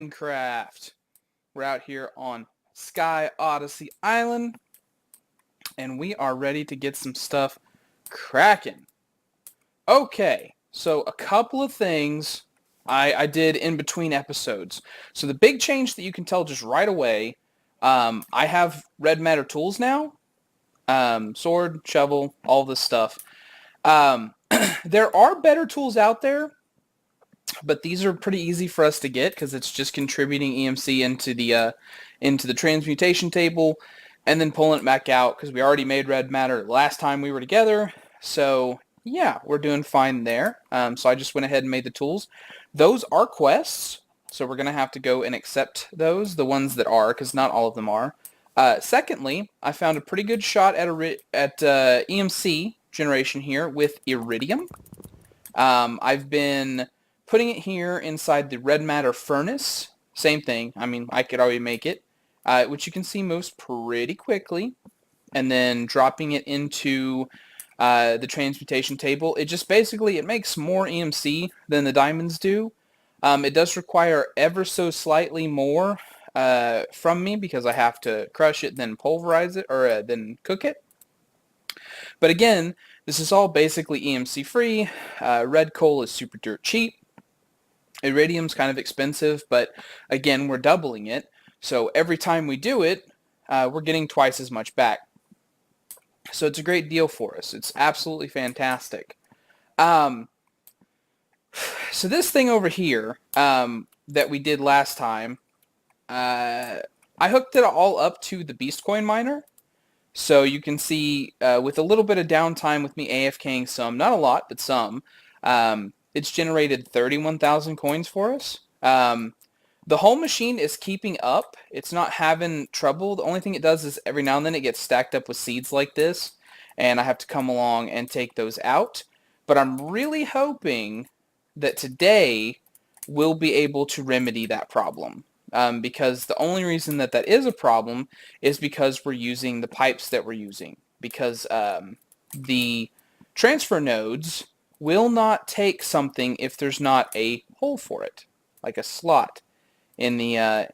Minecraft. We're out here on Sky Odyssey Island, and we are ready to get some stuff cracking. Okay, so a couple of things I did in between episodes. So the big change that you can tell just right away, I have red matter tools now. Sword, shovel, all this stuff. There are better tools out there, but these are pretty easy for us to get because it's just contributing EMC into the transmutation table and then pulling it back out because we already made red matter last time we were together. So yeah, we're doing fine there. So I just went ahead and made the tools. Those are quests, so we're gonna have to go and accept those, the ones that are, because not all of them are. Secondly, I found a pretty good shot at EMC generation here with iridium. I've been putting it here inside the red matter furnace. Same thing. I mean, I could already make it, which you can see moves pretty quickly. And then dropping it into the transmutation table. It just basically, it makes more EMC than the diamonds do. It does require ever so slightly more from me because I have to crush it, then pulverize it, or then cook it. But again, this is all basically EMC free. Red coal is super dirt cheap. Iridium's kind of expensive, but again, we're doubling it. So every time we do it, we're getting twice as much back. So it's a great deal for us. It's absolutely fantastic. So this thing over here that we did last time, I hooked it all up to the Beast Coin miner. So you can see with a little bit of downtime with me AFKing some, not a lot, but some, it's generated 31,000 coins for us. The whole machine is keeping up. It's not having trouble. The only thing it does is every now and then it gets stacked up with seeds like this, and I have to come along and take those out. But I'm really hoping that today we'll be able to remedy that problem. Because the only reason that that is a problem is because we're using the pipes that we're using. Because the transfer nodes will not take something if there's not a hole for it, like a slot in the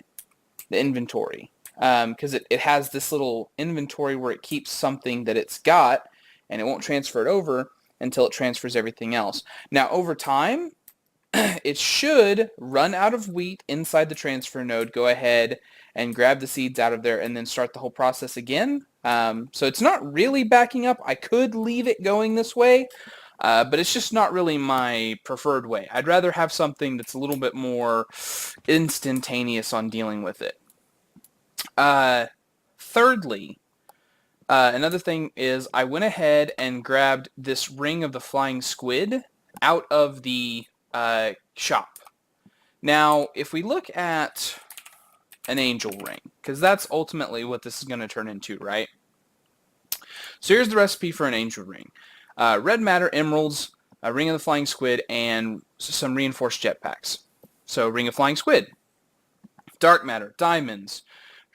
inventory. Because it has this little inventory where it keeps something that it's got, and it won't transfer it over until it transfers everything else. Now, over time, it should run out of wheat inside the transfer node, go ahead and grab the seeds out of there, and then start the whole process again. So it's not really backing up. I could leave it going this way, but it's just not really my preferred way. I'd rather have something that's a little bit more instantaneous on dealing with it. Thirdly, another thing is I went ahead and grabbed this ring of the flying squid out of the shop. Now, if we look at an angel ring, because that's ultimately what this is going to turn into, right? So here's the recipe for an angel ring. Red matter, emeralds, a ring of the flying squid, and some reinforced jetpacks. So ring of flying squid, dark matter, diamonds,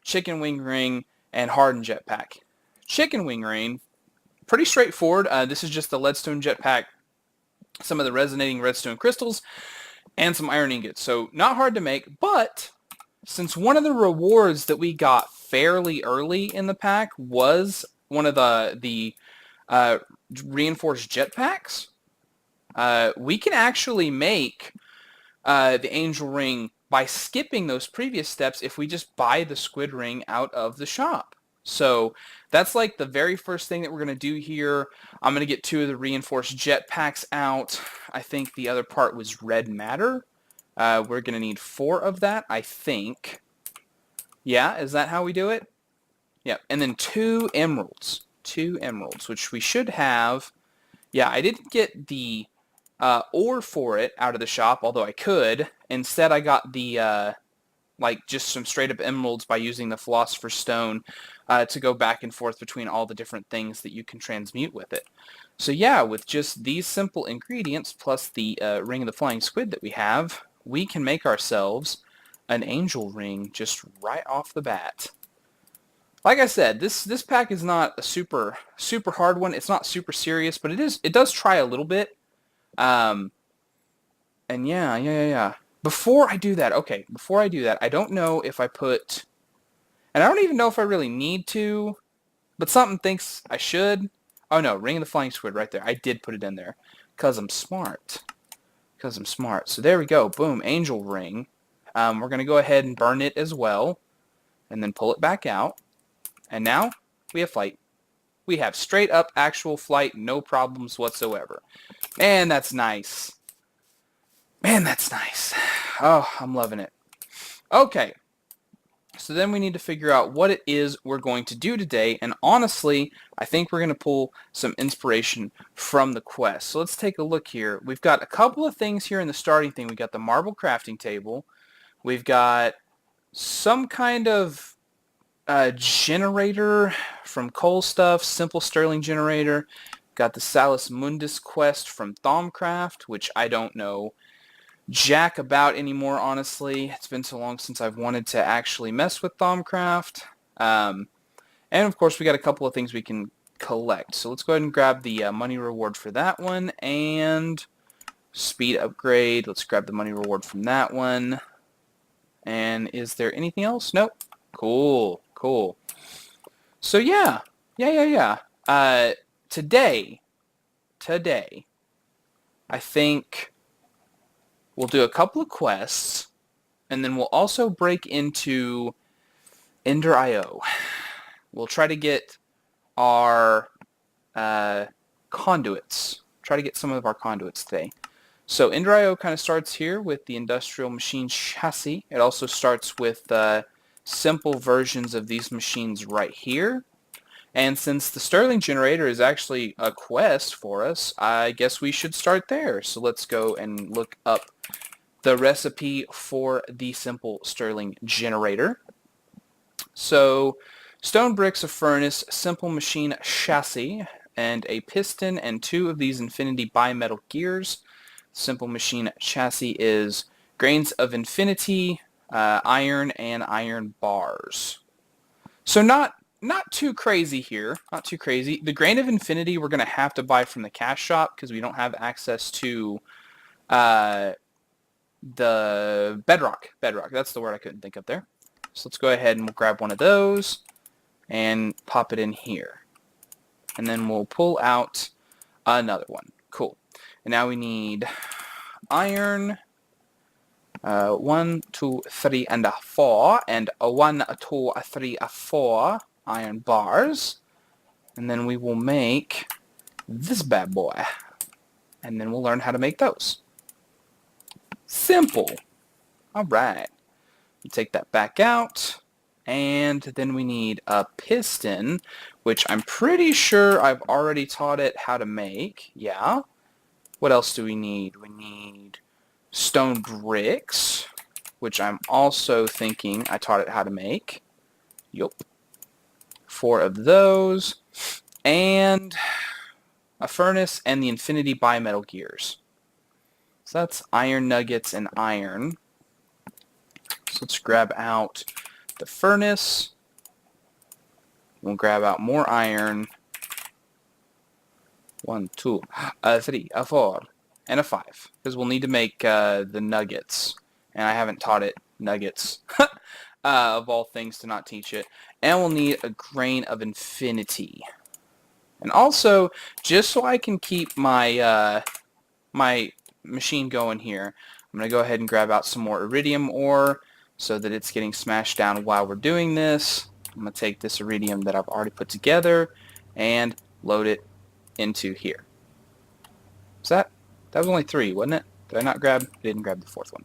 chicken wing ring, and hardened jetpack. Chicken wing ring, pretty straightforward. This is just the leadstone jetpack, some of the resonating redstone crystals, and some iron ingots. So not hard to make, but since one of the rewards that we got fairly early in the pack was one of the reinforced jetpacks, we can actually make the angel ring by skipping those previous steps if we just buy the squid ring out of the shop. So that's like the very first thing that we're going to do here. I'm going to get 2 of the reinforced jetpacks out. I think the other part was red matter. We're going to need 4 of that, I think. Yeah, is that how we do it? Yeah, and then 2 emeralds. 2 emeralds, which we should have. Yeah, I didn't get the ore for it out of the shop, although I could. Instead, I got the like just some straight up emeralds by using the philosopher's stone to go back and forth between all the different things that you can transmute with it. So yeah, with just these simple ingredients plus the ring of the flying squid that we have, we can make ourselves an angel ring just right off the bat. Like I said, this pack is not a super hard one. It's not super serious, but it does try a little bit. And yeah. before I do that, okay, before I do that, I don't know if I put, and I don't even know if I really need to, but something thinks I should. Oh no, Ring of the Flying Squid right there. I did put it in there because I'm smart. Because I'm smart. So there we go. Boom, Angel Ring. We're going to go ahead and burn it as well, and then pull it back out. And now we have flight. We have straight up actual flight, no problems whatsoever. Man, that's nice. Man, that's nice. Oh, I'm loving it. Okay. So then we need to figure out what it is we're going to do today. And honestly, I think we're going to pull some inspiration from the quest. So let's take a look here. We've got a couple of things here in the starting thing. We've got the marble crafting table. We've got some kind of generator from coal stuff, simple sterling generator. Got the Salus Mundus quest from Thaumcraft, which I don't know jack about anymore, honestly. It's been so long since I've wanted to actually mess with Thaumcraft. And of course, we got a couple of things we can collect. So let's go ahead and grab the money reward for that one, and speed upgrade. Let's grab the money reward from that one. And is there anything else? Nope. Cool. Cool. So yeah. Today, I think we'll do a couple of quests, and then we'll also break into EnderiOH. We'll try to get our conduits. Try to get some of our conduits today. So EnderiOH kind of starts here with the industrial machine chassis. It also starts with simple versions of these machines right here. And since the Sterling generator is actually a quest for us, I guess we should start there. So let's go and look up the recipe for the simple Sterling generator. So stone bricks, a furnace, simple machine chassis, and a piston, and 2 of these infinity bimetal gears. Simple machine chassis is grains of infinity, iron, and iron bars. So not too crazy here. Not too crazy. The grain of infinity we're going to have to buy from the cash shop because we don't have access to the bedrock. Bedrock. That's the word I couldn't think of there. So let's go ahead and we'll grab one of those and pop it in here. And then we'll pull out another one. Cool. And now we need iron. 1, 2, 3, and 4. And 1, 2, 3, 4 iron bars. And then we will make this bad boy. And then we'll learn how to make those. Simple. Alright. Take that back out. And then we need a piston, which I'm pretty sure I've already taught it how to make. Yeah. What else do we need? We need stone bricks, which I'm also thinking I taught it how to make. Yup. 4 of those. And a furnace and the infinity bimetal gears. So that's iron nuggets and iron. So let's grab out the furnace. We'll grab out more iron. 1, 2, 3, 4, and a 5. Because we'll need to make the nuggets. And I haven't taught it nuggets. Of all things to not teach it. And we'll need a grain of infinity. And also, just so I can keep my my machine going here, I'm going to go ahead and grab out some more iridium ore so that it's getting smashed down while we're doing this. I'm going to take this iridium that I've already put together and load it into here. Is that was only 3, wasn't it? Did I not grab? I didn't grab the 4th one.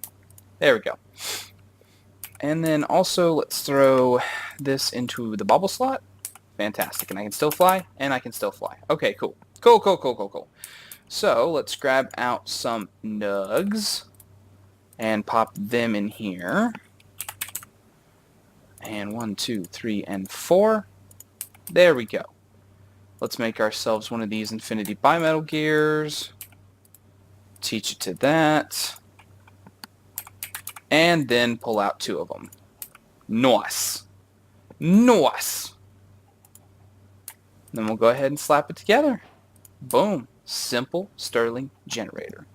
There we go. And then also let's throw this into the bubble slot. Fantastic. And I can still fly, and I can still fly. Okay, cool. Cool. So let's grab out some nugs and pop them in here. And 1, 2, 3, and 4. There we go. Let's make ourselves one of these infinity bimetal gears. Teach it to that. And then pull out 2 of them. Nice. Nice. Then we'll go ahead and slap it together. Boom. Simple Sterling generator.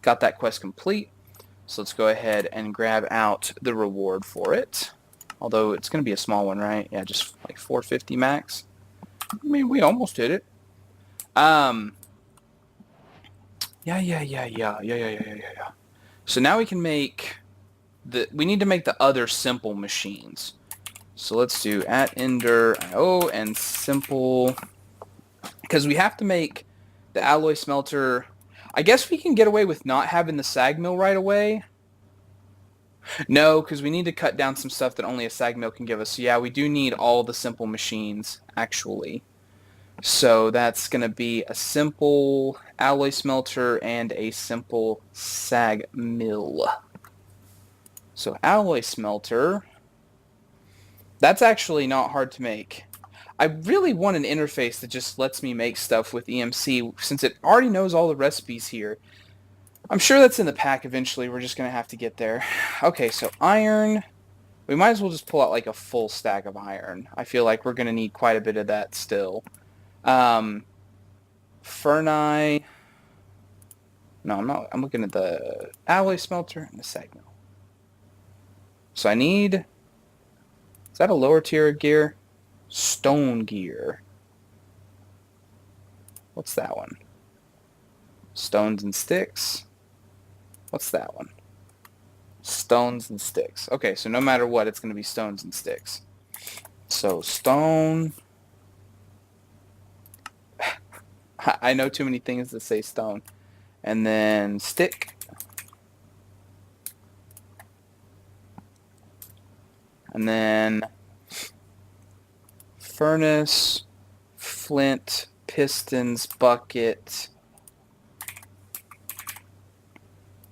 Got that quest complete. So let's go ahead and grab out the reward for it. Although it's going to be a small one, right? Yeah, just like 450 max. I mean, we almost did it. Yeah. So now we can make we need to make the other simple machines. So let's do @EnderiOH and simple, because we have to make the alloy smelter. I guess we can get away with not having the sag mill right away. No, because we need to cut down some stuff that only a sag mill can give us. So yeah, we do need all the simple machines, actually. So that's going to be a simple alloy smelter and a simple sag mill. So alloy smelter, that's actually not hard to make. I really want an interface that just lets me make stuff with EMC, since it already knows all the recipes here. I'm sure that's in the pack eventually. We're just going to have to get there. Okay, so iron. We might as well just pull out like a full stack of iron. I feel like we're going to need quite a bit of that still. Ferni. No, I'm not. I'm looking at the alloy smelter and the sag mill. So I need... Is that a lower tier of gear? Stone gear. What's that one? Stones and sticks. What's that one? Stones and sticks. Okay, so no matter what, it's going to be stones and sticks. So stone. I know too many things that say stone. And then stick. And then furnace, flint, pistons, bucket,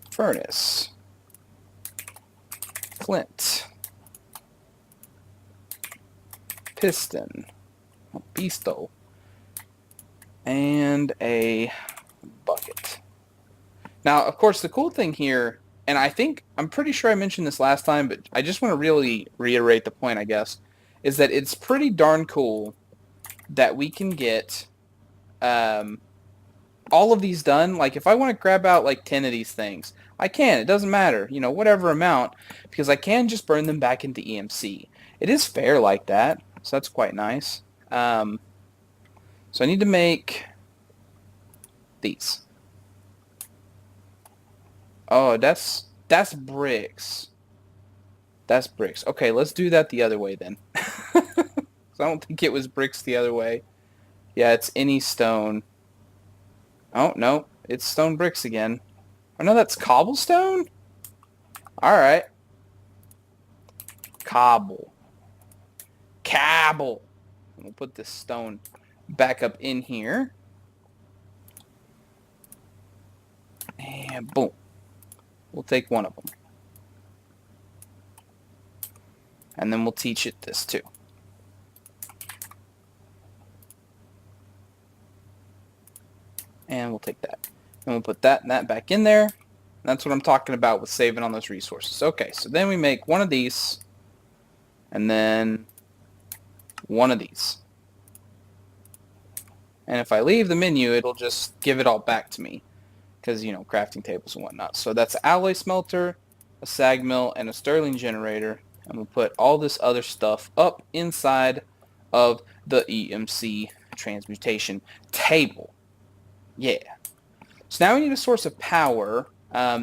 furnace, flint, piston, beasto, and a bucket. Now, of course, the cool thing here, and I'm pretty sure I mentioned this last time, but I just want to really reiterate the point, I guess, is that it's pretty darn cool that we can get all of these done. Like, if I want to grab out like 10 of these things, I can. It doesn't matter, you know, whatever amount, because I can just burn them back into EMC. It is fair like that, so that's quite nice. So I need to make these. Oh, that's bricks. That's bricks. Okay, let's do that the other way then. So I don't think it was bricks the other way. Yeah, it's any stone. Oh, no. It's stone bricks again. Oh, no, that's cobblestone? Alright. Cobble. Cabble. We'll put this stone back up in here. And boom. We'll take one of them. And then we'll teach it this too. And we'll take that. And we'll put that and that back in there. That's what I'm talking about with saving on those resources. Okay, so then we make one of these. And then one of these. And if I leave the menu, it'll just give it all back to me. Because, you know, crafting tables and whatnot. So that's alloy smelter, a sag mill, and a Stirling generator. And we'll put all this other stuff up inside of the EMC transmutation table. Yeah. So now we need a source of power.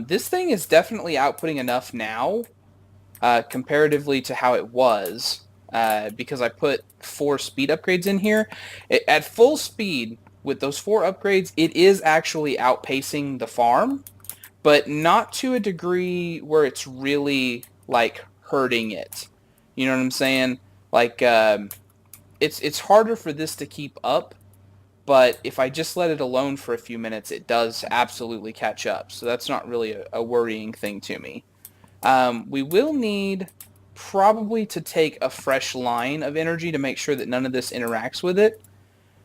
This thing is definitely outputting enough now, comparatively to how it was, because I put 4 speed upgrades in here. At full speed, with those 4 upgrades, it is actually outpacing the farm, but not to a degree where it's really, like, hurting it. You know what I'm saying? Like, it's harder for this to keep up, but if I just let it alone for a few minutes, it does absolutely catch up. So that's not really a worrying thing to me. We will need probably to take a fresh line of energy to make sure that none of this interacts with it.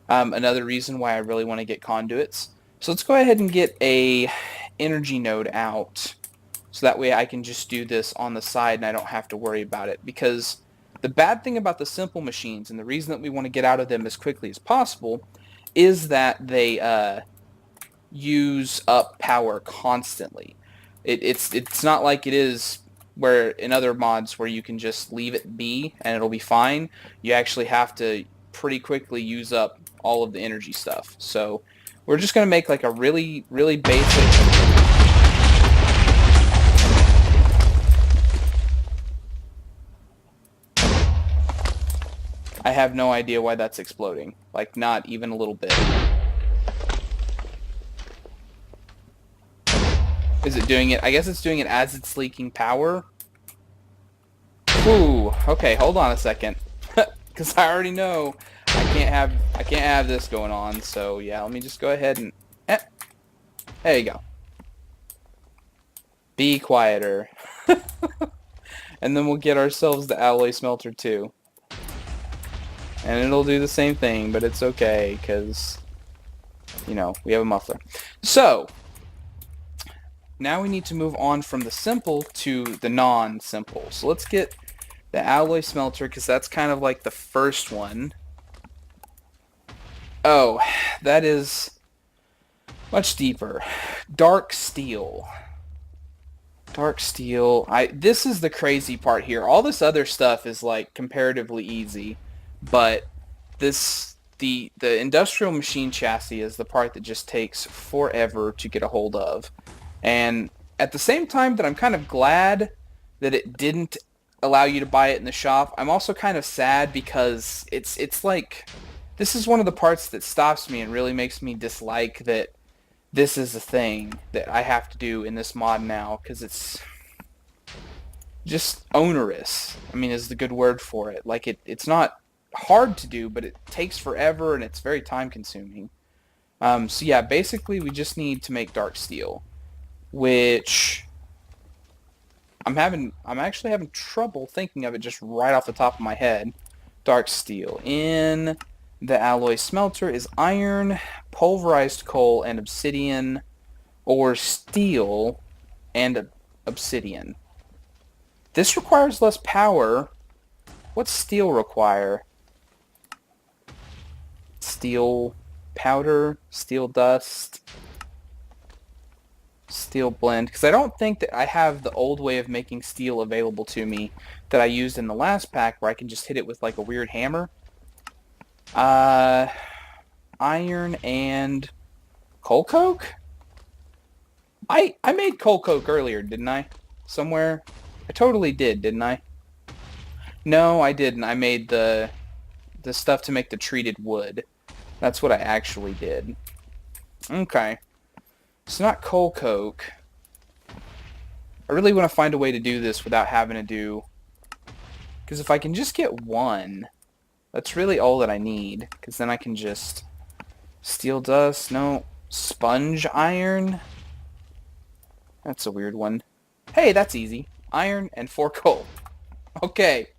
Another reason why I really want to get conduits. So let's go ahead and get a energy node out, so that way I can just do this on the side and I don't have to worry about it. Because the bad thing about the simple machines, and the reason that we want to get out of them as quickly as possible, is that they use up power constantly. It's not like it is where in other mods where you can just leave it be and it'll be fine. You actually have to pretty quickly use up all of the energy stuff. So we're just going to make like a really, really basic... I have no idea why that's exploding. Like, not even a little bit. Is it doing it? I guess it's doing it as it's leaking power. Ooh, okay, hold on a second. Because I already know I can't have this going on. So yeah, let me just go ahead and... there you go. Be quieter. And then we'll get ourselves the alloy smelter too. And it'll do the same thing, but it's okay, because, you know, we have a muffler. So, now we need to move on from the simple to the non-simple. So let's get the alloy smelter, because that's kind of like the first one. Oh, that is much deeper. Dark steel. Dark steel. This is the crazy part here. All this other stuff is like comparatively easy. But the industrial machine chassis is the part that just takes forever to get a hold of. And at the same time that I'm kind of glad that it didn't allow you to buy it in the shop, I'm also kind of sad because it's like, this is one of the parts that stops me and really makes me dislike that this is a thing that I have to do in this mod now, because it's just onerous. I mean, is the good word for it. Like, it's not hard to do, but it takes forever and it's very time consuming. So yeah, basically we just need to make dark steel, which I'm actually having trouble thinking of it just right off the top of my head. Dark steel in the alloy smelter is iron, pulverized coal, and obsidian, or steel and obsidian. This requires less power. What's steel require? Steel powder, steel dust, steel blend, because I don't think that I have the old way of making steel available to me that I used in the last pack where I can just hit it with like a weird hammer. Iron and coal coke? I made coal coke earlier, didn't I? Somewhere? I totally didn't I? No, I didn't. I made the stuff to make the treated wood. That's what I actually did. Okay. It's not coal coke. I really want to find a way to do this without having to do... Because if I can just get one, that's really all that I need. Because then I can just... Steel dust? No. Sponge iron? That's a weird one. Hey, that's easy. Iron and 4 coal. Okay.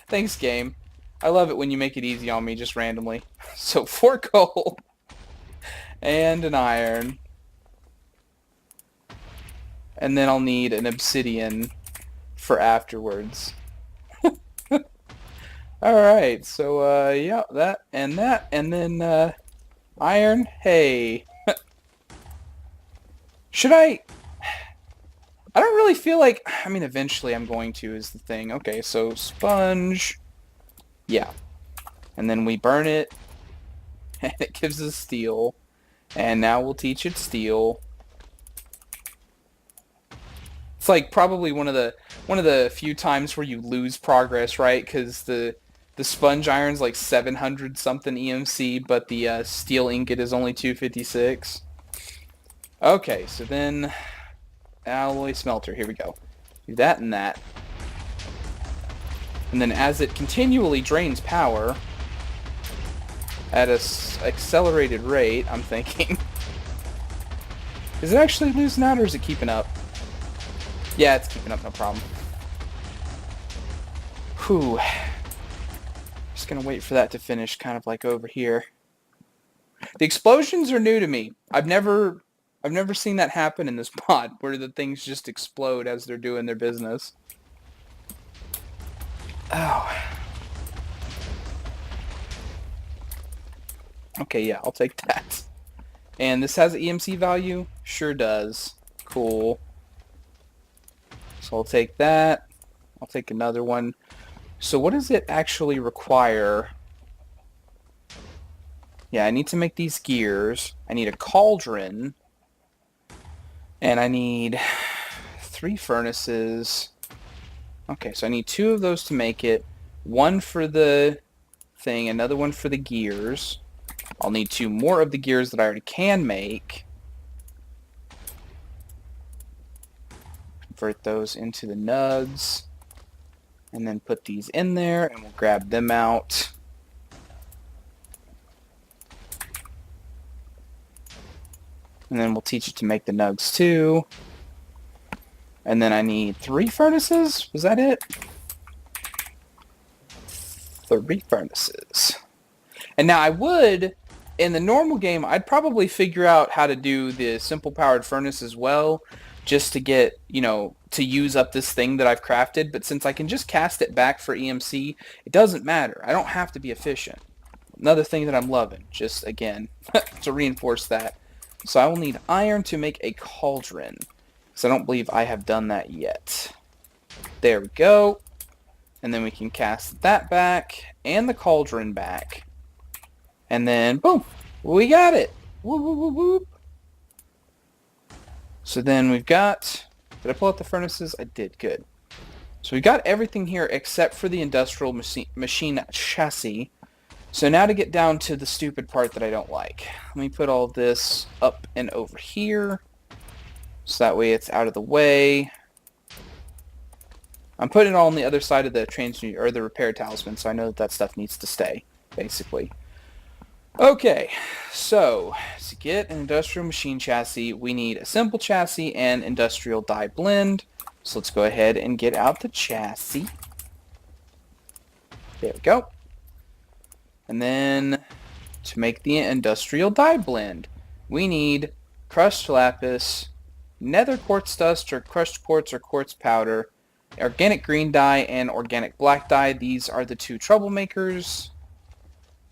Thanks, game. I love it when you make it easy on me just randomly. So 4 coal and an iron. And then I'll need an obsidian for afterwards. Alright, so yeah, that, and then iron. Hey. Should I don't really feel like, I mean, eventually I'm going to is the thing. Okay, so sponge. Yeah. And then we burn it, and it gives us steel. And now we'll teach it steel. It's like probably one of the few times where you lose progress, right? Because the sponge iron's like 700 something EMC, but the steel ingot is only 256. Okay, so then alloy smelter. Here we go. Do that and that. And then as it continually drains power at a accelerated rate, I'm thinking, is it actually losing out or is it keeping up? Yeah, it's keeping up, no problem. Whew. Just gonna wait for that to finish, kind of like over here. The explosions are new to me. I've never seen that happen in this mod, where the things just explode as they're doing their business. Oh. Okay, yeah, I'll take that. And this has an EMC value? Sure does. Cool. So I'll take that. I'll take another one. So what does it actually require? Yeah, I need to make these gears. I need a cauldron. And I need 3 furnaces. Okay, so I need 2 of those to make it. 1 for the thing, another one for the gears. I'll need 2 more of the gears that I already can make. Convert those into the nugs. And then put these in there, and we'll grab them out. And then we'll teach it to make the nugs too. And then I need 3 furnaces? Was that it? 3 furnaces. And now I would, in the normal game, I'd probably figure out how to do the simple powered furnace as well, just to get, you know, to use up this thing that I've crafted. But since I can just cast it back for EMC, it doesn't matter. I don't have to be efficient. Another thing that I'm loving, just again, to reinforce that. So I will need iron to make a cauldron, because I don't believe I have done that yet. There we go. And then we can cast that back and the cauldron back. And then, boom, we got it. Whoop, whoop, whoop, whoop. So then we've got, did I pull out the furnaces? I did, good. So we got everything here except for the industrial machine chassis. So now to get down to the stupid part that I don't like. Let me put all this up and over here. So that way it's out of the way. I'm putting it all on the other side of the or the repair talisman, so I know that that stuff needs to stay, basically. Okay, so to get an industrial machine chassis, we need a simple chassis and industrial die blend. So let's go ahead and get out the chassis. There we go. And then to make the industrial die blend, we need crushed lapis, nether quartz dust or crushed quartz or quartz powder, organic green dye, and organic black dye. These are the 2 troublemakers.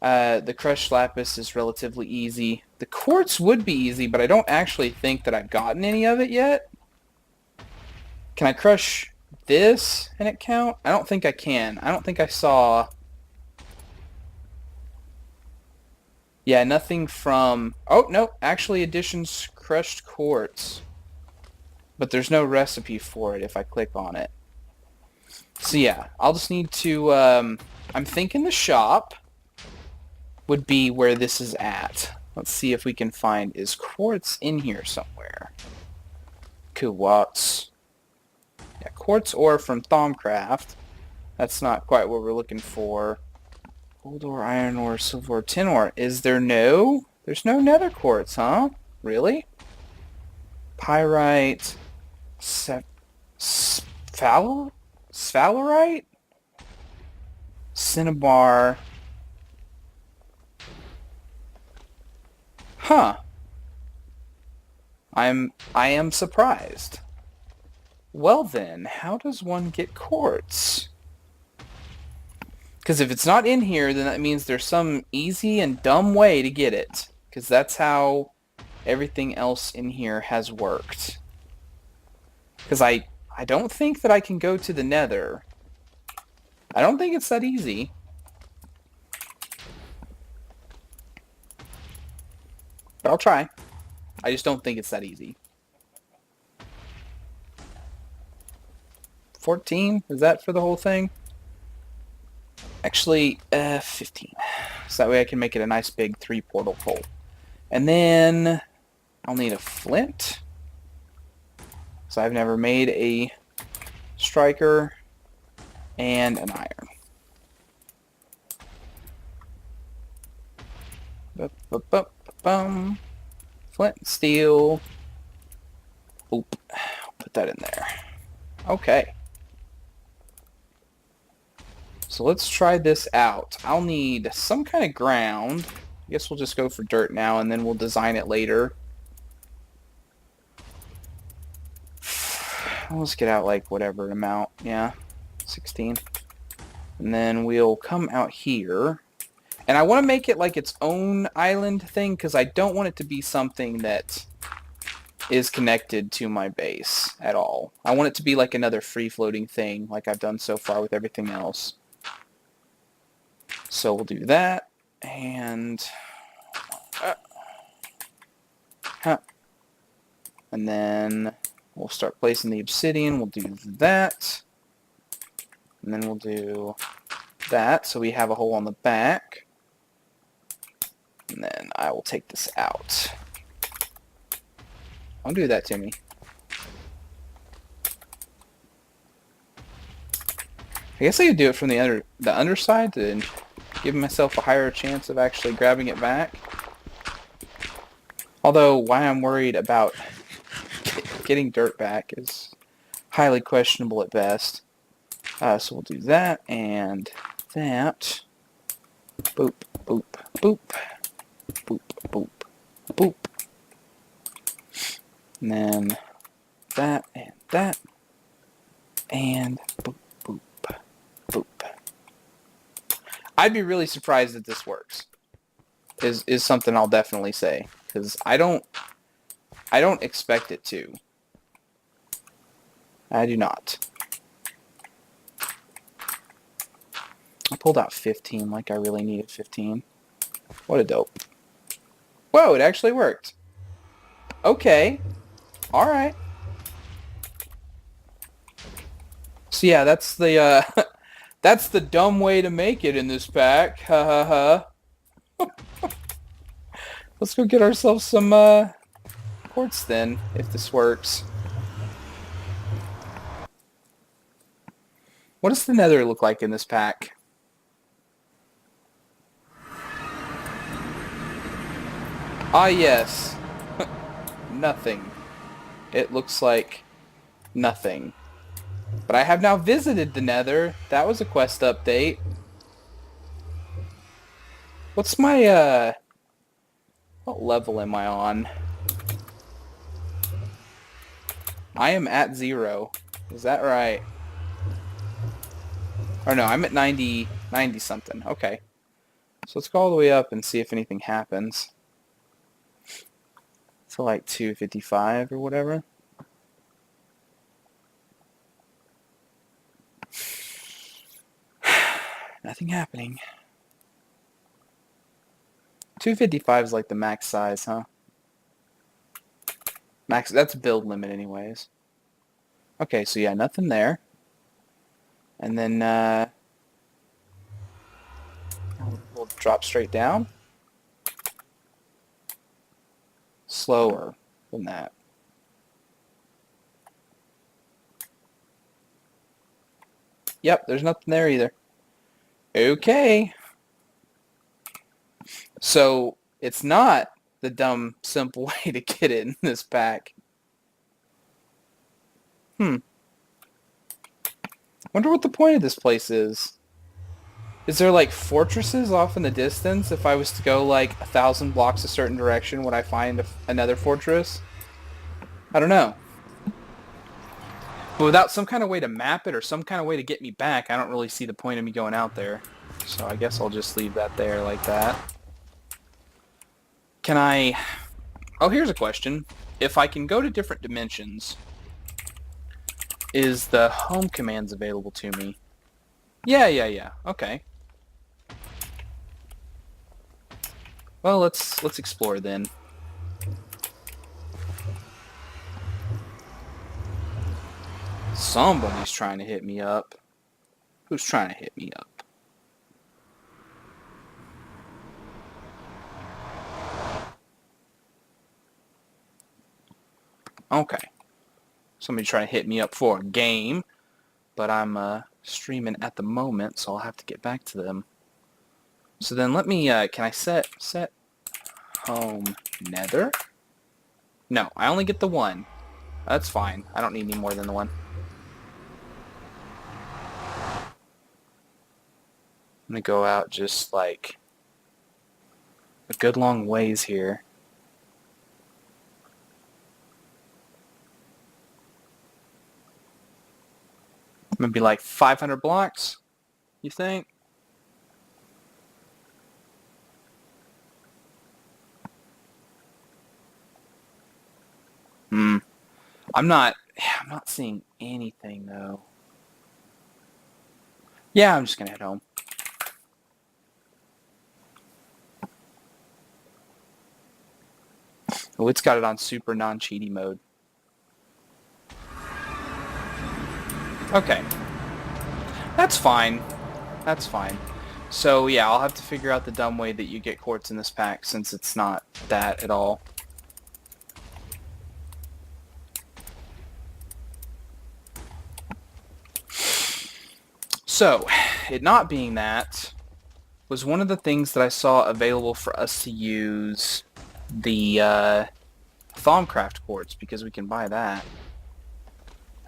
The crushed lapis is relatively easy. The quartz would be easy, but I don't actually think that I've gotten any of it yet. Can I crush this and it count? I don't think I can. I don't think I saw... Yeah, nothing from... Oh, no. Actually, additions crushed quartz. But there's no recipe for it if I click on it. So yeah, I'll just need to... I'm thinking the shop would be where this is at. Let's see if we can find... Is quartz in here somewhere? Quartz. Yeah, quartz ore from Thaumcraft. That's not quite what we're looking for. Gold ore, iron ore, silver ore, tin ore. Is there no... There's no nether quartz, huh? Really? Pyrite... Sphalerite? Cinnabar. Huh. I am surprised. Well then, how does one get quartz? Because if it's not in here, then that means there's some easy and dumb way to get it. Because that's how everything else in here has worked. Because I don't think that I can go to the nether. I don't think it's that easy. But I'll try. I just don't think it's that easy. 14? Is that for the whole thing? Actually, 15. So that way I can make it a nice big 3-portal hole. And then I'll need a flint. So I've never made a striker. And an iron. Flint and steel. Oop. Put that in there. Okay. So let's try this out. I'll need some kind of ground. I guess we'll just go for dirt now, and then we'll design it later. Let's get out like whatever amount. Yeah, 16. And then we'll come out here. And I want to make it like its own island thing, because I don't want it to be something that is connected to my base at all. I want it to be like another free-floating thing like I've done so far with everything else. So we'll do that, and and then we'll start placing the obsidian. We'll do that, and then we'll do that, so we have a hole on the back. And then I will take this out. Don't do that to me. I guess I could do it from the underside to give myself a higher chance of actually grabbing it back. Although, why I'm worried about getting dirt back is highly questionable at best. So we'll do that and that. Boop, boop, boop. Boop, boop, boop. And then that and that. And boop, boop, boop. I'd be really surprised that this works. Is something I'll definitely say. Because I don't expect it to. I do not. I pulled out 15 like I really needed 15. What a dope. Whoa, it actually worked. Okay. Alright. So yeah, that's the that's the dumb way to make it in this pack. Ha ha ha. Let's go get ourselves some quartz then, if this works. What does the nether look like in this pack? Ah yes. Nothing. It looks like nothing. But I have now visited the nether. That was a quest update. What's my, what level am I on? I am at 0. Is that right? Or no, I'm at 90 something. Okay. So let's go all the way up and see if anything happens. To like 255 or whatever. Nothing happening. 255 is like the max size, huh? Max, that's build limit anyways. Okay, so yeah, nothing there. And then we'll drop straight down. Slower than that. Yep, there's nothing there either. Okay. So it's not the dumb, simple way to get it in this pack. Wonder what the point of this place is. Is there like fortresses off in the distance? If I was to go like 1,000 blocks a certain direction, would I find another fortress? I don't know. But without some kind of way to map it or some kind of way to get me back, I don't really see the point of me going out there. So I guess I'll just leave that there like that. Can I... Oh, here's a question. If I can go to different dimensions, is the home commands available to me? Yeah. Okay. Well, let's explore then. Somebody's trying to hit me up. Who's trying to hit me up? Okay. Somebody trying to hit me up for a game, but I'm streaming at the moment, so I'll have to get back to them. So then let me, can I set home nether? No, I only get the one. That's fine. I don't need any more than the one. I'm going to go out just like a good long ways here. Maybe like 500 blocks, you think? I'm not seeing anything though. Yeah, I'm just gonna head home. Oh, it's got it on super non-cheaty mode. Okay. That's fine. That's fine. So yeah, I'll have to figure out the dumb way that you get quartz in this pack since it's not that at all. So, it not being that was one of the things that I saw available for us to use the Thaumcraft quartz because we can buy that.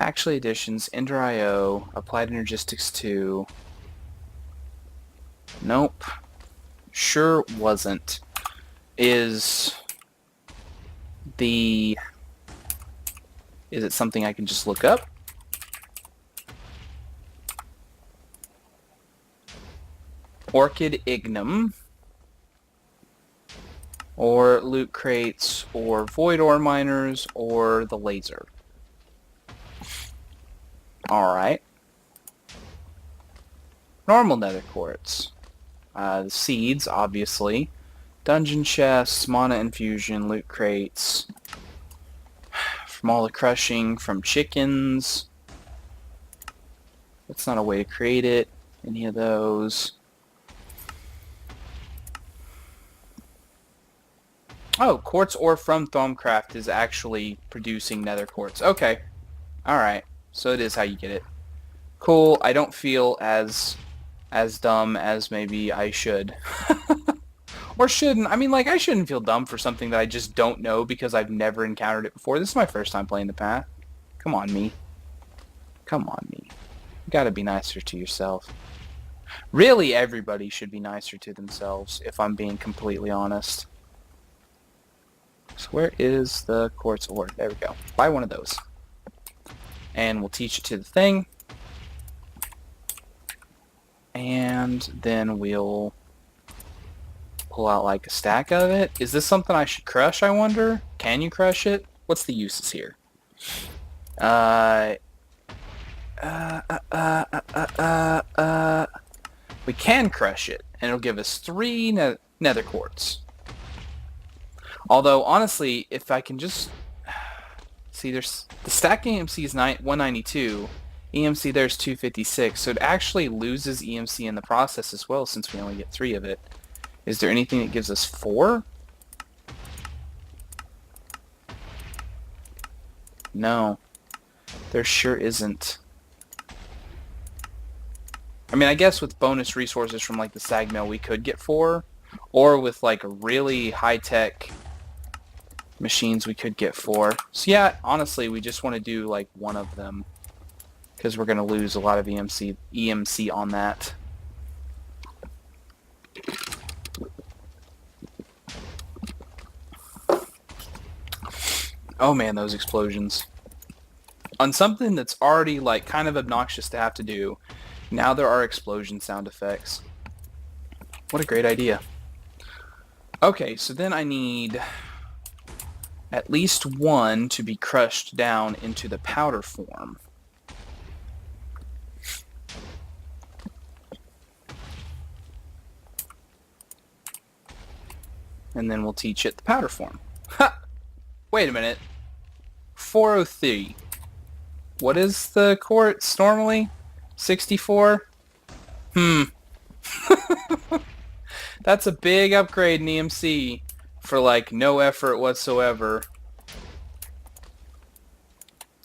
Actually additions, EnderiOH, Applied Energistics 2. Nope. Sure wasn't. Is it something I can just look up? Orchid Ignum, or loot crates, or void ore miners, or the laser. Alright. Normal nether quartz. The seeds, obviously. Dungeon chests, mana infusion, loot crates. From all the crushing, from chickens. That's not a way to create it. Any of those. Oh, quartz ore from Thaumcraft is actually producing nether quartz. Okay. Alright. So it is how you get it. Cool. I don't feel as dumb as maybe I should. Or shouldn't. I mean, like, I shouldn't feel dumb for something that I just don't know because I've never encountered it before. This is my first time playing the path. Come on, me. Come on, me. You gotta be nicer to yourself. Really, everybody should be nicer to themselves, if I'm being completely honest. So where is the quartz ore? There we go. Buy one of those. And we'll teach it to the thing. And then we'll pull out like a stack of it. Is this something I should crush, I wonder? Can you crush it? What's the uses here? We can crush it, and it'll give us 3 nether quartz. Although, honestly, if I can just... See, there's... The stack EMC is 192. EMC there's 256, so it actually loses EMC in the process as well since we only get 3 of it. Is there anything that gives us 4? No. There sure isn't. I mean, I guess with bonus resources from like the sag mill we could get 4. Or with like really high-tech machines we could get 4. So yeah, honestly, we just want to do like one of them. Because we're going to lose a lot of EMC on that. Oh man, those explosions. On something that's already like kind of obnoxious to have to do, now there are explosion sound effects. What a great idea. Okay, so then I need at least 1 to be crushed down into the powder form. And then we'll teach it the powder form. Ha! Wait a minute. 403. What is the quartz normally? 64? That's a big upgrade in EMC for like no effort whatsoever.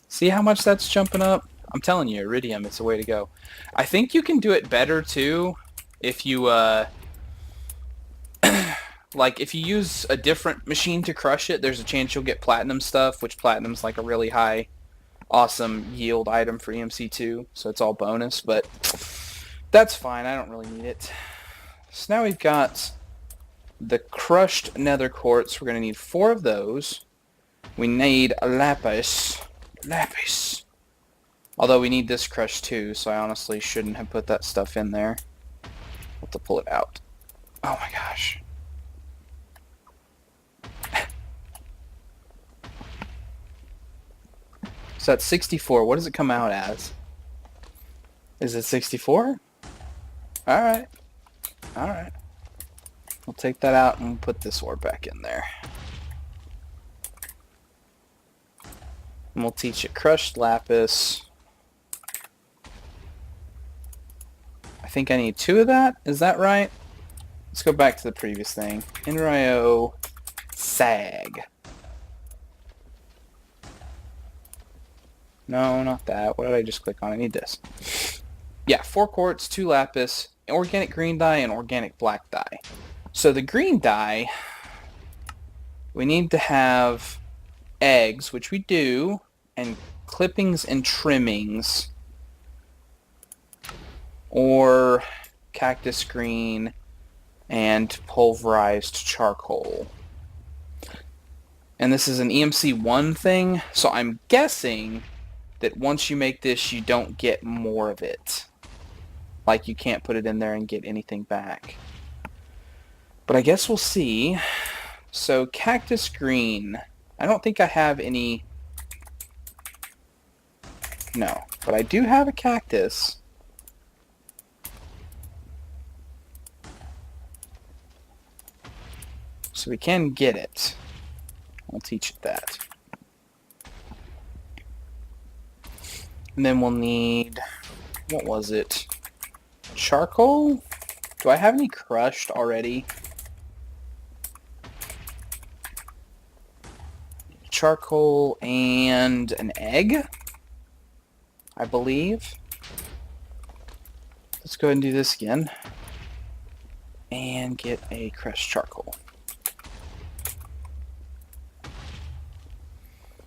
See how much that's jumping up? I'm telling you, Iridium, it's a way to go. I think you can do it better too if you like, if you use a different machine to crush it, there's a chance you'll get platinum stuff, which platinum's like a really high, awesome yield item for EMC2, so it's all bonus, but that's fine. I don't really need it. So now we've got the crushed nether quartz. We're going to need 4 of those. We need a lapis. Lapis. Although we need this crushed too, so I honestly shouldn't have put that stuff in there. I'll have to pull it out. Oh my gosh. So that's 64. What does it come out as? Is it 64? Alright. Alright. We'll take that out and put this ore back in there. And we'll teach it crushed lapis. I think I need 2 of that. Is that right? Let's go back to the previous thing. EnderiOH sag. No, not that. What did I just click on? I need this. Yeah, 4 quartz, 2 lapis, organic green dye, and organic black dye. So the green dye, we need to have eggs, which we do, and clippings and trimmings, or cactus green and pulverized charcoal. And this is an EMC1 thing, so I'm guessing that once you make this, you don't get more of it. Like, you can't put it in there and get anything back. But I guess we'll see. So, cactus green. I don't think I have any... No, but I do have a cactus. So we can get it. I'll teach it that. And then we'll need... What was it? Charcoal? Do I have any crushed already? Charcoal and an egg, I believe. Let's go ahead and do this again. And get a crushed charcoal.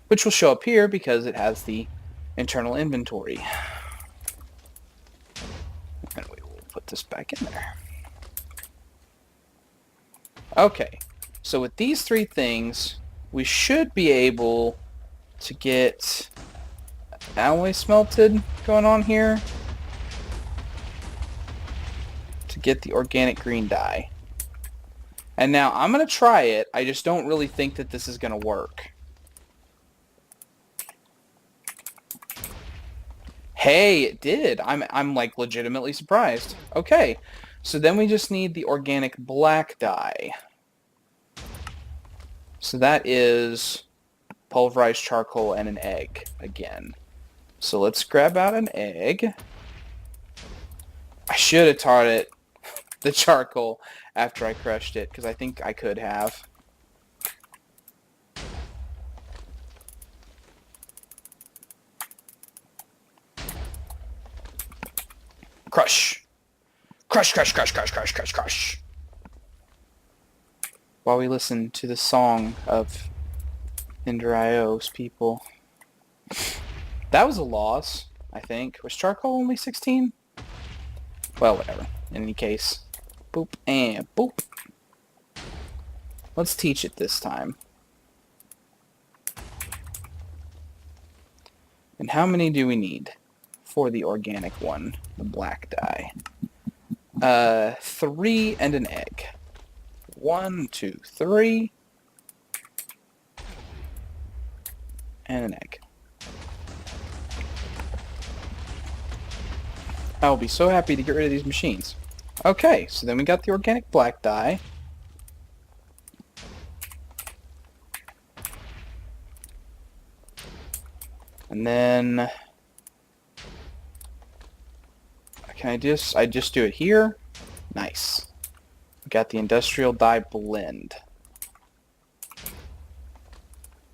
Which will show up here because it has the internal inventory. And we will put this back in there. Okay, so with these 3 things, we should be able to get alloy smelted going on here to get the organic green dye. And now I'm going to try it. I just don't really think that this is going to work. Hey, it did. I'm like legitimately surprised. Okay, so then we just need the organic black dye. So that is pulverized charcoal and an egg again. So let's grab out an egg. I should have taught it the charcoal after I crushed it, because I think I could have. Crush. Crush, crush, crush, crush, crush, crush, crush. While we listen to the song of EnderiOH's people. That was a loss, I think. Was charcoal only 16? Well, whatever. In any case. Boop and boop. Let's teach it this time. And how many do we need for the organic one? The black dye. 3 and an egg. 1, 2, 3. And an egg. I will be so happy to get rid of these machines. Okay, so then we got the organic black dye. And then... Can I just do it here? Nice. We got the industrial dye blend.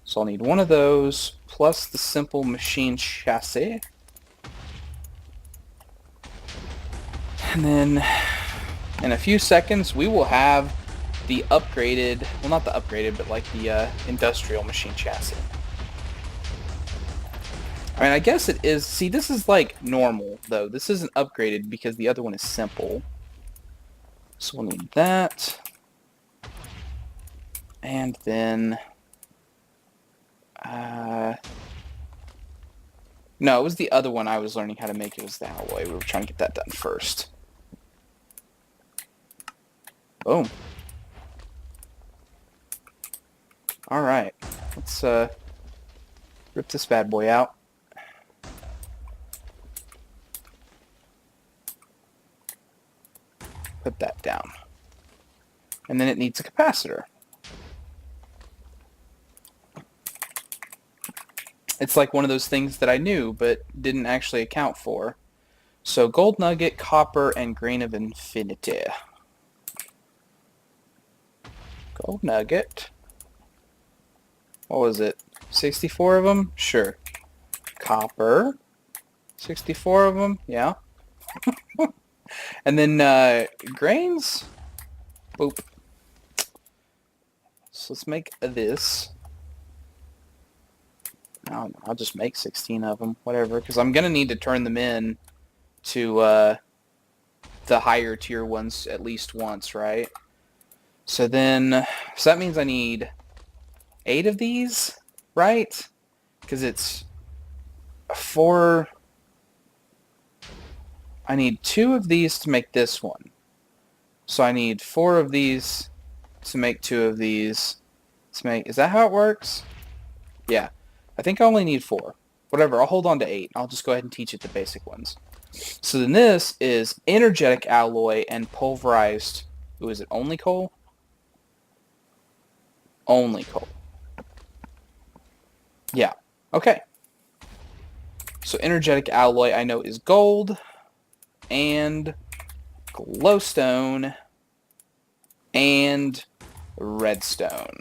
So I'll need one of those, plus the simple machine chassis. And then, in a few seconds, we will have the upgraded, well, not the upgraded, but like the industrial machine chassis. I mean, I guess it is, see, this is like normal, though. This isn't upgraded because the other one is simple. So we'll need that. And then, no, it was the other one I was learning how to make. It was the alloy. We were trying to get that done first. Boom. Alright. Let's rip this bad boy out. Put that down. And then it needs a capacitor. It's like one of those things that I knew but didn't actually account for. So gold nugget, copper, and grain of infinity. Gold nugget. What was it? 64 of them? Sure. Copper. 64 of them? Yeah. And then grains? Boop. So let's make this. I'll just make 16 of them, whatever, because I'm going to need to turn them in to the higher tier ones at least once, right? So that means I need 8 of these, right? Because it's 4... I need 2 of these to make this one. So I need 4 of these to make 2 of these to make... Is that how it works? Yeah. I think I only need 4. Whatever, I'll hold on to 8. I'll just go ahead and teach it the basic ones. So then this is energetic alloy and pulverized... Ooh, is it only coal? Only coal. Yeah. Okay. So energetic alloy I know is gold and glowstone and redstone.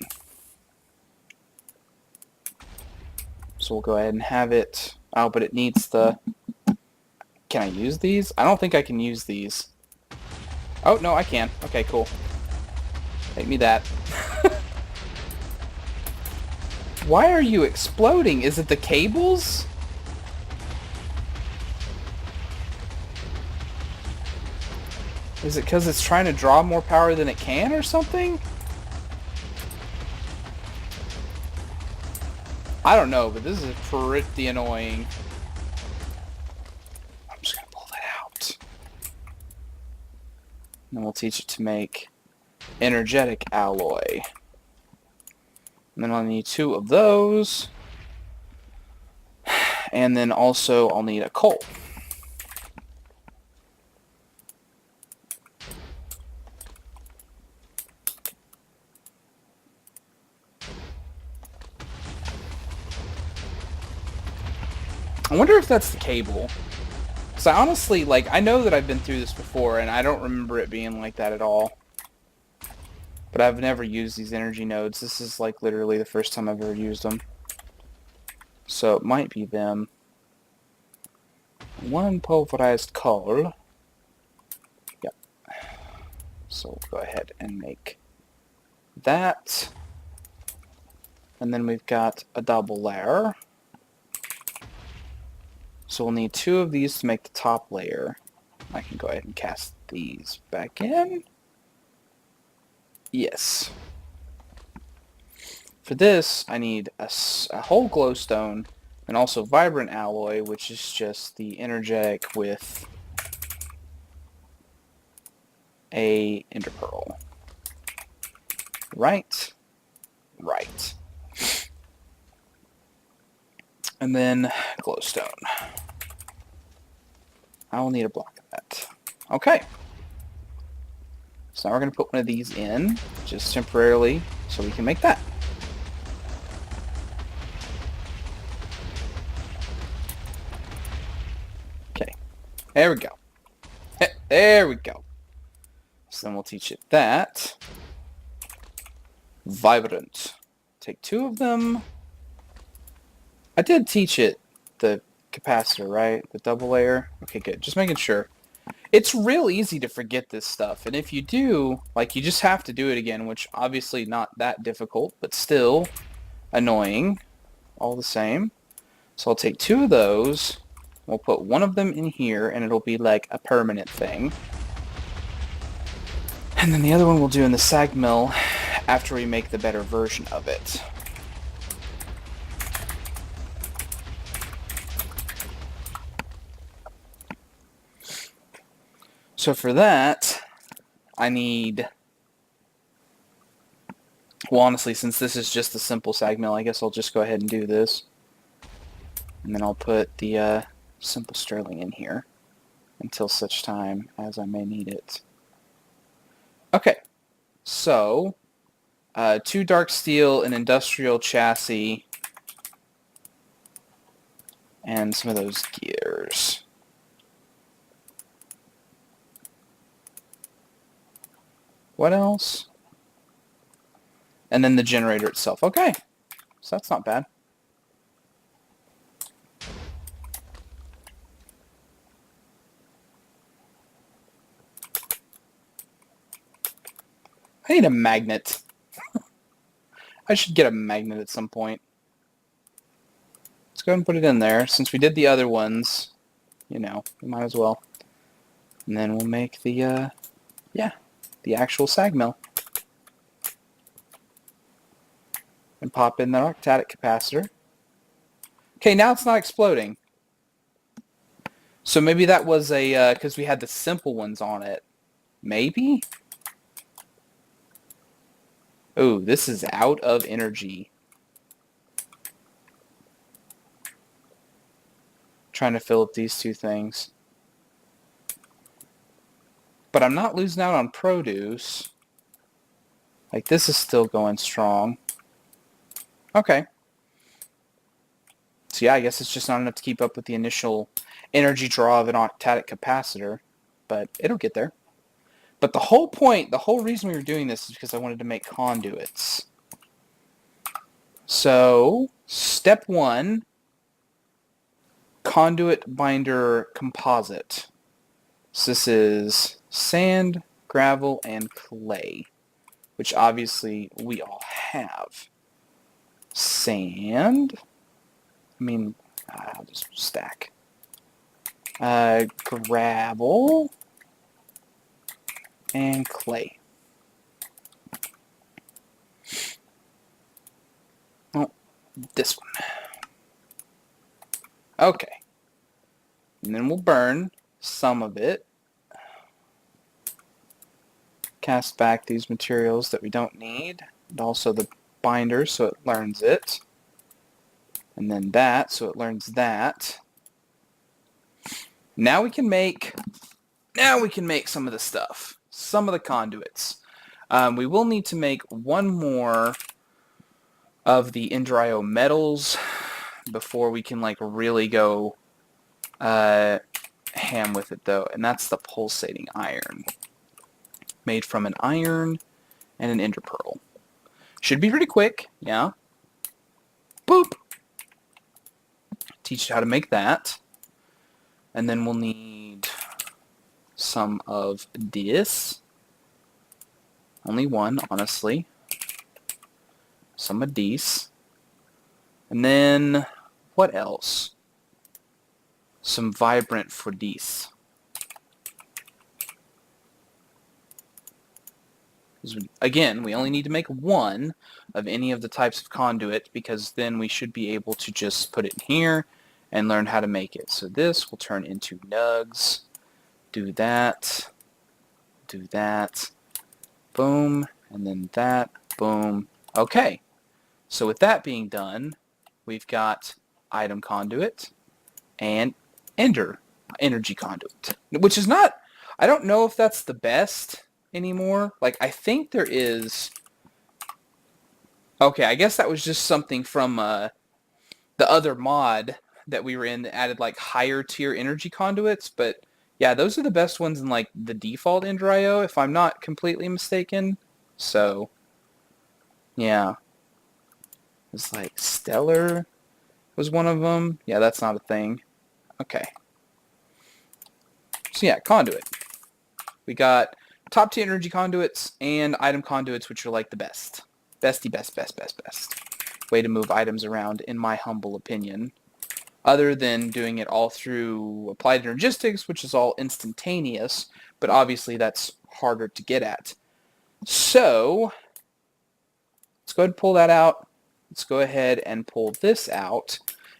So we'll go ahead and have it. Oh, but it needs the... Can I use these? I don't think I can use these. Oh, no, I can. Okay, cool. Make me that. Why are you exploding? Is it the cables? Is it because it's trying to draw more power than it can or something? I don't know, but this is pretty annoying. I'm just going to pull that out. And then we'll teach it to make energetic alloy. And then I'll need 2 of those. And then also I'll need a coal. I wonder if that's the cable. Because I honestly, like, I know that I've been through this before, and I don't remember it being like that at all. But I've never used these energy nodes. This is, like, literally the first time I've ever used them. So it might be them. 1 pulverized coal. Yep. So we'll go ahead and make that. And then we've got a double layer. So we'll need 2 of these to make the top layer. I can go ahead and cast these back in. Yes. For this, I need a whole glowstone and also vibrant alloy, which is just the energetic with a ender pearl. Right. Right. And then glowstone. I will need a block of that. Okay. So now we're going to put one of these in, just temporarily, so we can make that. Okay. There we go. There we go. So then we'll teach it that. Vibrant. Take 2 of them. I did teach it the capacitor, right? The double layer? Okay, good. Just making sure. It's real easy to forget this stuff, and if you do, like, you just have to do it again, which obviously not that difficult, but still annoying all the same. So I'll take 2 of those, we'll put 1 of them in here, and it'll be like a permanent thing. And then the other one we'll do in the sag mill after we make the better version of it. So for that, I need... Well, honestly, since this is just a simple sag mill, I guess I'll just go ahead and do this. And then I'll put the simple sterling in here until such time as I may need it. Okay, so 2 dark steel, an industrial chassis, and some of those gears. What else? And then the generator itself. Okay, so that's not bad. I need a magnet. I should get a magnet at some point. Let's go ahead and put it in there. Since we did the other ones, you know, we might as well. And then we'll make the, yeah, the actual sag mill. And pop in the octadic capacitor. Okay, now it's not exploding. So maybe that was a, because we had the simple ones on it. Maybe? Oh, this is out of energy. Trying to fill up these 2 things. But I'm not losing out on produce. Like, this is still going strong. Okay. So yeah, I guess it's just not enough to keep up with the initial energy draw of an octadic capacitor. But it'll get there. But the whole point, the whole reason we were doing this is because I wanted to make conduits. So, step 1, conduit binder composite. So this is sand, gravel, and clay, which obviously we all have. Sand, I'll just stack. Gravel, and clay. Oh, this one. Okay. And then we'll burn some of it. Cast back these materials that we don't need. And also the binder so it learns it. And then that so it learns that. Now we can make some of the stuff. Some of the conduits. We will need to make one more of the EnderiOH metals before we can like really go ham with it though, and that's the pulsating iron. Made from an iron and an ender pearl. Should be pretty quick, yeah. Boop! Teach you how to make that. And then we'll need some of this. Only one, honestly. Some of these. And then, what else? Some vibrant for these. Again, we only need to make one of any of the types of conduit because then we should be able to just put it in here and learn how to make it. So this will turn into nugs. Do that. Do that. Boom. And then that. Boom. Okay. So with that being done, we've got item conduit and energy conduit. Which is not, I don't know if that's the best anymore. Like, I think there is... Okay, I guess that was just something from the other mod that we were in that added like higher tier energy conduits, but yeah, those are the best ones in like the default EnderiOH, if I'm not completely mistaken. So yeah, it's like Stellar was one of them. Yeah, that's not a thing. Okay. So yeah, conduit. We got top tier energy conduits and item conduits, which are like the best. Bestie, best. Way to move items around, in my humble opinion. Other than doing it all through applied energistics, which is all instantaneous, but obviously that's harder to get at. So, let's go ahead and pull that out. Let's go ahead and pull this out,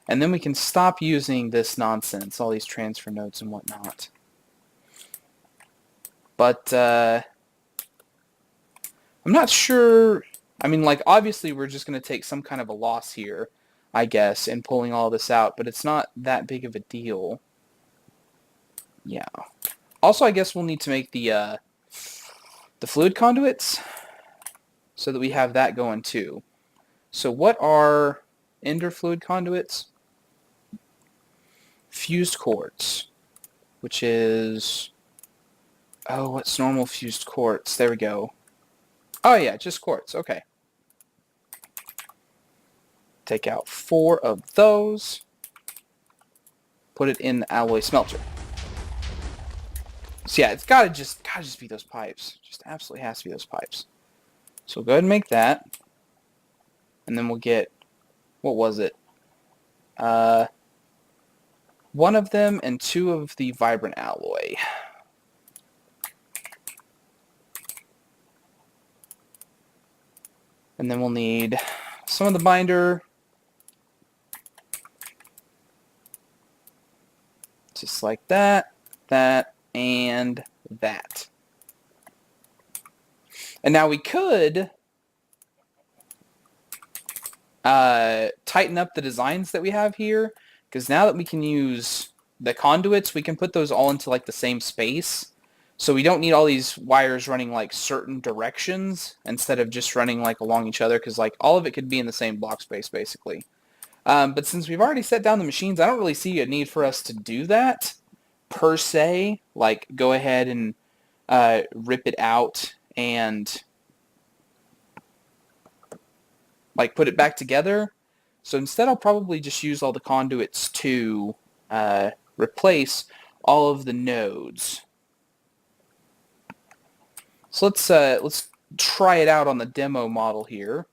and then we can stop using this nonsense, all these transfer nodes and whatnot. But, I'm not sure... I mean, like, obviously we're just going to take some kind of a loss here, I guess, in pulling all this out, but it's not that big of a deal. Yeah. Also, I guess we'll need to make the the fluid conduits so that we have that going too. So what are ender fluid conduits? Fused quartz, which is, oh, what's normal fused quartz? There we go. Oh yeah, just quartz. Okay. Take out 4 of those. Put it in the alloy smelter. So yeah, it's gotta just be those pipes. Just absolutely has to be those pipes. So we'll go ahead and make that. And then we'll get, what was it? 1 of them and 2 of the vibrant alloy. And then we'll need some of the binder. Just like that, that, and that. And now we could tighten up the designs that we have here, because now that we can use the conduits, we can put those all into like the same space. So we don't need all these wires running like certain directions instead of just running like along each other, because like all of it could be in the same block space basically. But since we've already set down the machines, I don't really see a need for us to do that per se. Like go ahead and rip it out and like put it back together. So instead I'll probably just use all the conduits to replace all of the nodes. So let's try it out on the demo model here.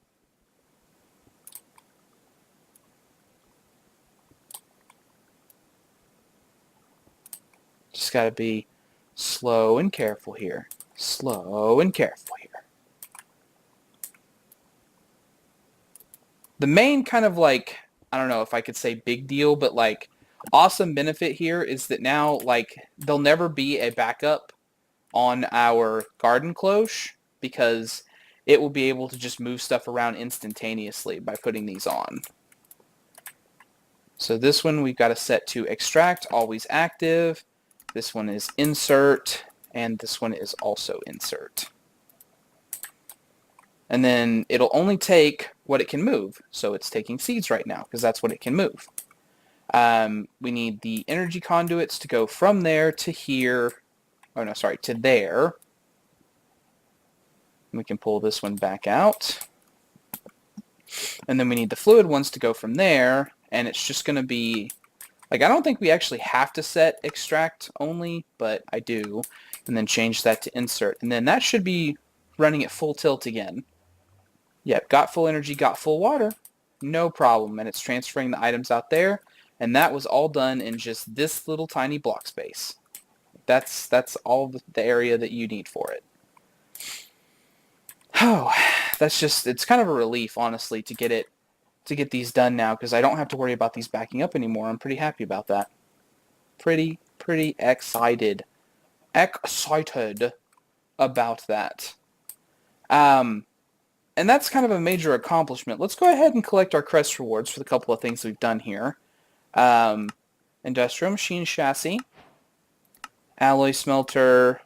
Just gotta be slow and careful here. Slow and careful here. The main kind of like, I don't know if I could say big deal, but like awesome benefit here is that now like there'll never be a backup on our garden cloche, because it will be able to just move stuff around instantaneously by putting these on. So this one we've got to set to extract, always active. This one is insert, and this one is also insert. And then it'll only take what it can move. So it's taking seeds right now because that's what it can move. We need the energy conduits to go from there to here. Oh no, sorry, to there. We can pull this one back out. And then we need the fluid ones to go from there. And it's just going to be, like, I don't think we actually have to set extract only, but I do. And then change that to insert. And then that should be running at full tilt again. Yep, got full energy, got full water. No problem. And it's transferring the items out there. And that was all done in just this little tiny block space. That's all the area that you need for it. Oh, that's just, it's kind of a relief, honestly, to get these done now, because I don't have to worry about these backing up anymore. I'm pretty happy about that. Pretty excited. Excited about that. And that's kind of a major accomplishment. Let's go ahead and collect our crest rewards for the couple of things we've done here. Industrial machine chassis. Alloy smelter.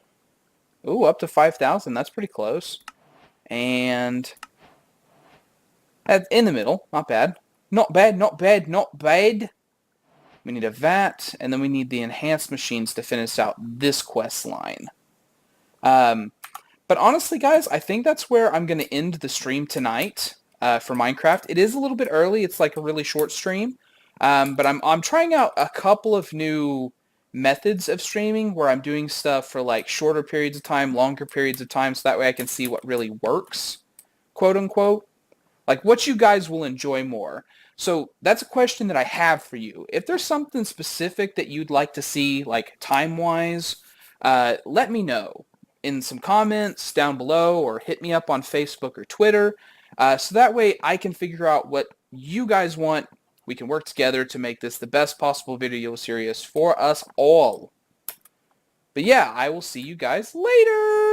Ooh, up to 5,000. That's pretty close. And in the middle. Not bad. Not bad, not bad, not bad. We need a vat, and then we need the enhanced machines to finish out this quest line. But honestly, guys, I think that's where I'm going to end the stream tonight for Minecraft. It is a little bit early. It's like a really short stream. But I'm trying out a couple of new methods of streaming where I'm doing stuff for like shorter periods of time, longer periods of time, so that way I can see what really works, quote unquote. Like what you guys will enjoy more. So that's a question that I have for you. If there's something specific that you'd like to see, like time-wise, let me know in some comments down below, or hit me up on Facebook or Twitter, so that way I can figure out what you guys want. We can work together to make this the best possible video series for us all. But yeah, I will see you guys later.